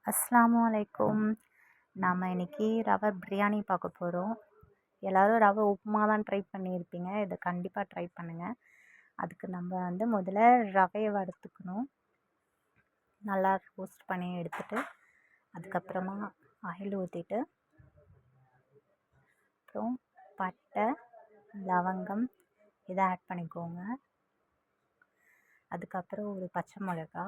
அஸ்ஸலாமு அலைக்கும். நாம் இன்றைக்கி ரவை பிரியாணி பார்க்க போகிறோம். எல்லோரும் ரவை உப்புமா தான் ட்ரை பண்ணியிருப்பீங்க. இதை கண்டிப்பாக ட்ரை பண்ணுங்கள். அதுக்கு நம்ம முதல்ல ரவையை வறுத்துக்கணும். நல்லா ரோஸ்ட் பண்ணி எடுத்துகிட்டு அதுக்கப்புறமா ஆயில் ஊற்றிட்டு அப்புறம் பட்டை, லவங்கம் இதை ஆட் பண்ணிக்கோங்க. அதுக்கப்புறம் ஒரு பச்சை மிளகா,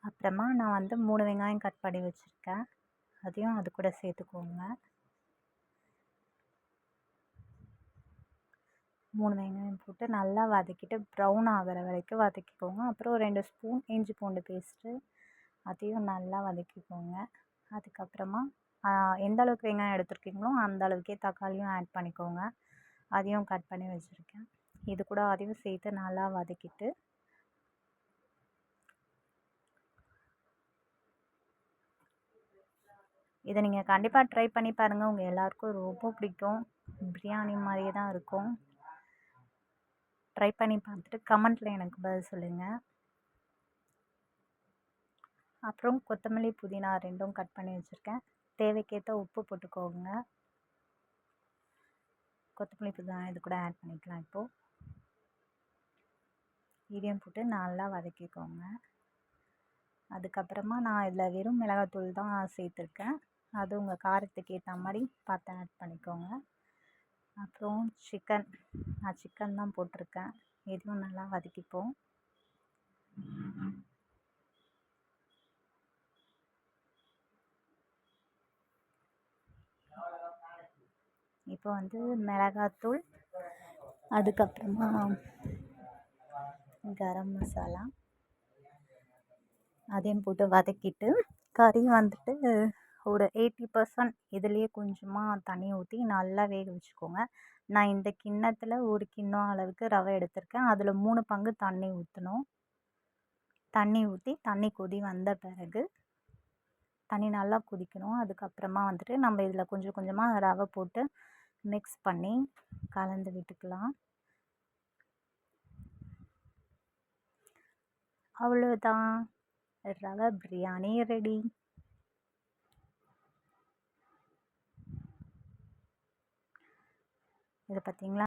அப்புறமா நான் 3 வெங்காயம் கட் பண்ணி வச்சுருக்கேன். அதையும் அது கூட சேர்த்துக்கோங்க. 3 வெங்காயம் போட்டு நல்லா வதக்கிட்டு ப்ரௌன் ஆகிற வரைக்கும் வதக்கிக்கோங்க. அப்புறம் 2 ஸ்பூன் இஞ்சி பூண்டு பேஸ்ட்டு அதையும் நல்லா வதக்கிக்கோங்க. அதுக்கப்புறமா எந்த அளவுக்கு வெங்காயம் எடுத்துருக்கீங்களோ அந்த அளவுக்கே தக்காளியும் ஆட் பண்ணிக்கோங்க. அதையும் கட் பண்ணி வச்சுருக்கேன். இது கூட அதையும் சேர்த்து நல்லா வதக்கிட்டு இதை நீங்கள் கண்டிப்பாக ட்ரை பண்ணி பாருங்கள். உங்கள் எல்லாருக்கும் ரொம்ப பிடிக்கும். பிரியாணி மாதிரியே தான் இருக்கும். ட்ரை பண்ணி பார்த்துட்டு கமெண்ட்டில் எனக்கு பதில் சொல்லுங்கள். அப்புறம் கொத்தமல்லி, புதினா 2ம் கட் பண்ணி வச்சுருக்கேன். தேவைக்கேற்ற உப்பு போட்டுக்கோங்க. கொத்தமல்லி, புதினா இது கூட ஆட் பண்ணிக்கலாம். இப்போது இதையும் போட்டு நல்லா வதக்கிக்கோங்க. அதுக்கப்புறமா நான் இதில் வெறும் மிளகாத்தூள் தான் சேர்த்துருக்கேன். அது உங்கள் காரத்துக்கு ஏற்ற மாதிரி பார்த்து ஆட் பண்ணிக்கோங்க. அப்புறம் நான் சிக்கன் தான் போட்டிருக்கேன். இதுவும் நல்லா வதக்கிப்போம். இப்போ மிளகாத்தூள், அதுக்கப்புறமா கரம் மசாலா அதையும் போட்டு வதக்கிட்டு கறி ஒரு 80% இதுலேயே கொஞ்சமாக தண்ணி ஊற்றி நல்லா வேக வச்சுக்கோங்க. நான் இந்த கிண்ணத்தில் 1 கிண்ணம் அளவுக்கு ரவை எடுத்திருக்கேன். அதில் 3 பங்கு தண்ணி ஊற்றணும். தண்ணி ஊற்றி தண்ணி கொதி வந்த பிறகு தண்ணி நல்லா கொதிக்கணும். அதுக்கப்புறமா நம்ம இதில் கொஞ்சம் கொஞ்சமாக ரவை போட்டு மிக்ஸ் பண்ணி கலந்து விட்டுக்கலாம். அவ்வளோதான், ரவை பிரியாணி ரெடி. இதை பார்த்தீங்களா?